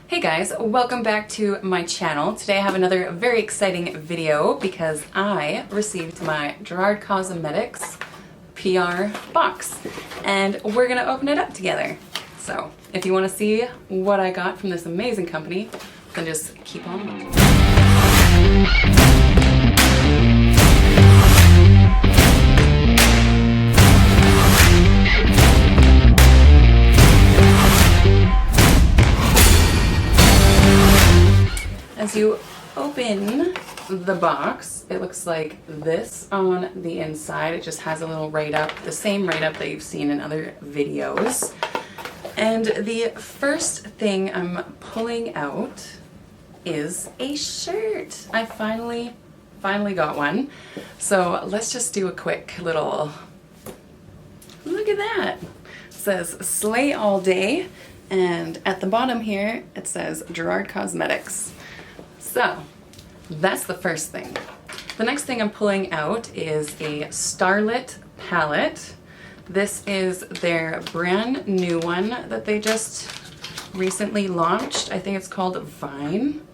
Hey guys, welcome back to my channel. Today I have another very exciting video because I received my Gerard Cosmetics PR box and we're gonna open it up together. So if you want to see what I got from this amazing company, then just keep on watching. As you open the box, it looks like this on the inside. It just has a little write-up, the same write-up that you've seen in other videos. And the first thing I'm pulling out is a shirt. I finally got one. So let's just do a quick little, look at that. It says Slay All Day, and at the bottom here it says Gerard Cosmetics. So that's the first thing. The next thing I'm pulling out is a Starlit palette. This is their brand new one that they just recently launched. I think it's called Vine.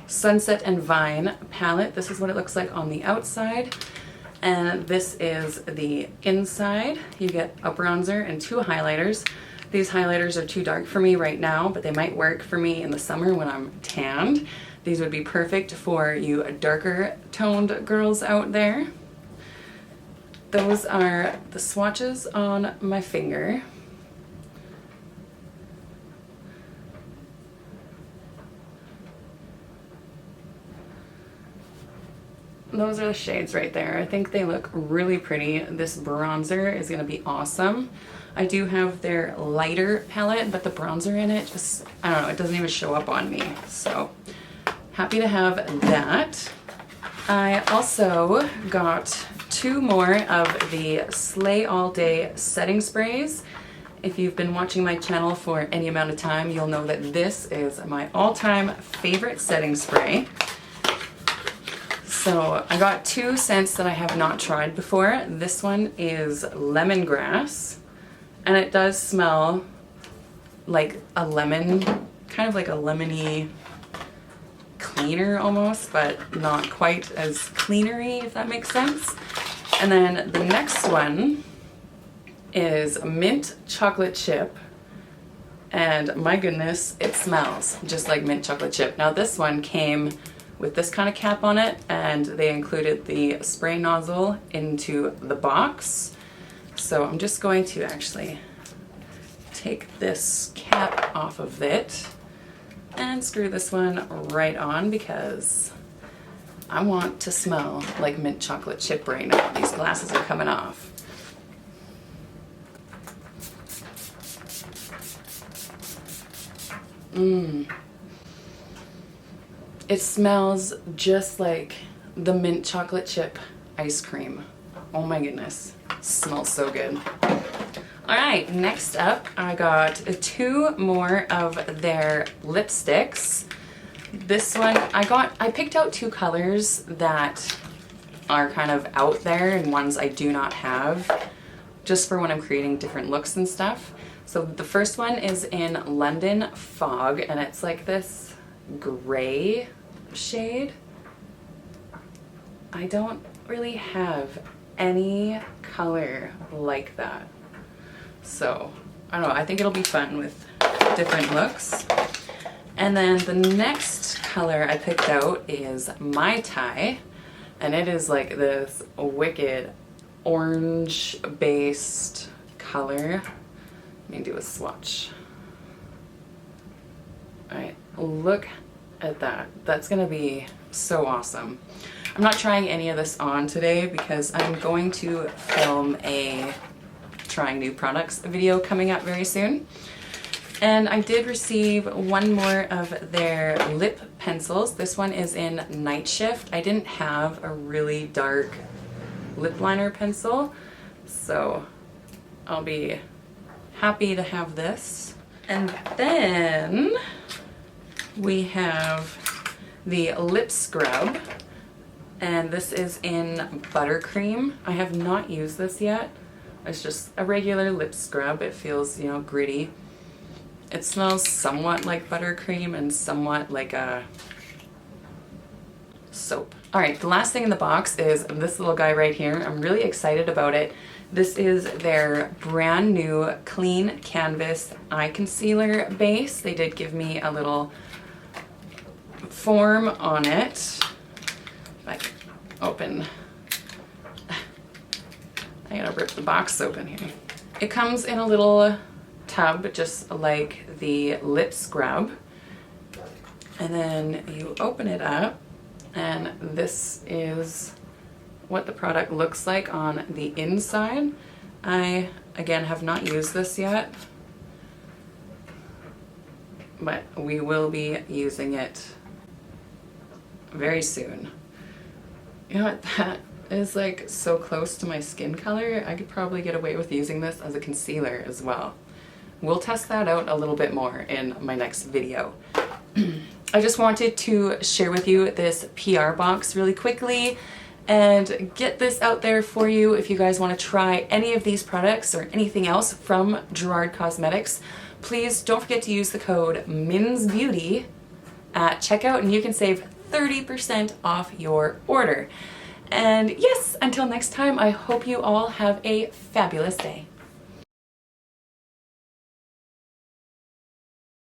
Sunset and Vine palette. This is what it looks like on the outside. And this is the inside. You get a bronzer and two highlighters. These highlighters are too dark for me right now, but they might work for me in the summer when I'm tanned. These would be perfect for you darker toned girls out there. Those are the swatches on my finger. Those are the shades right there. I think they look really pretty. This bronzer is gonna be awesome. I do have their lighter palette, but the bronzer in it just, I don't know, it doesn't even show up on me. So happy to have that. I also got two more of the Slay All Day setting sprays. If you've been watching my channel for any amount of time, you'll know that this is my all-time favorite setting spray. So I got two scents that I have not tried before. This one is lemongrass, and it does smell like a lemon, kind of like a lemony cleaner almost, but not quite as cleanery, if that makes sense. And then the next one is mint chocolate chip, and my goodness, it smells just like mint chocolate chip. Now this one came with this kind of cap on it, and they included the spray nozzle into the box. So I'm just going to actually take this cap off of it and screw this one right on because I want to smell like mint chocolate chip right now. These glasses are coming off. It smells just like the mint chocolate chip ice cream. Oh my goodness, it smells so good. All right, next up, I got two more of their lipsticks. This one, I picked out two colors that are kind of out there and ones I do not have, just for when I'm creating different looks and stuff. So the first one is in London Fog, and it's like this gray shade. I don't really have any color like that. So, I don't know, I think it'll be fun with different looks. And then the next color I picked out is Mai Tai, and it is like this wicked orange-based color. Let me do a swatch. Alright, look at that. That's gonna be so awesome. I'm not trying any of this on today because I'm going to film a trying new products video coming up very soon. And I did receive one more of their lip pencils. This one is in Night Shift. I didn't have a really dark lip liner pencil, so I'll be happy to have this. And then we have the lip scrub, and this is in Buttercream. I have not used this yet. It's just a regular lip scrub. It feels, you know, gritty. It smells somewhat like buttercream and somewhat like a soap. All right, the last thing in the box is this little guy right here. I'm really excited about it. This is their brand new clean canvas eye concealer base. They did give me a little form on it. Like, open. I gotta rip the box open here. It comes in a little tub, just like the lip scrub. And then you open it up, and this is what the product looks like on the inside. I, again, have not used this yet, but we will be using it very soon. You know what, that is like so close to my skin color. I could probably get away with using this as a concealer as well. We'll test that out a little bit more in my next video. I just wanted to share with you this PR box really quickly and get this out there for you if you guys want to try any of these products or anything else from Gerard Cosmetics. Please don't forget to use the code MINSBEAUTY at checkout and you can save 30% off your order. And yes, until next time, I hope you all have a fabulous day.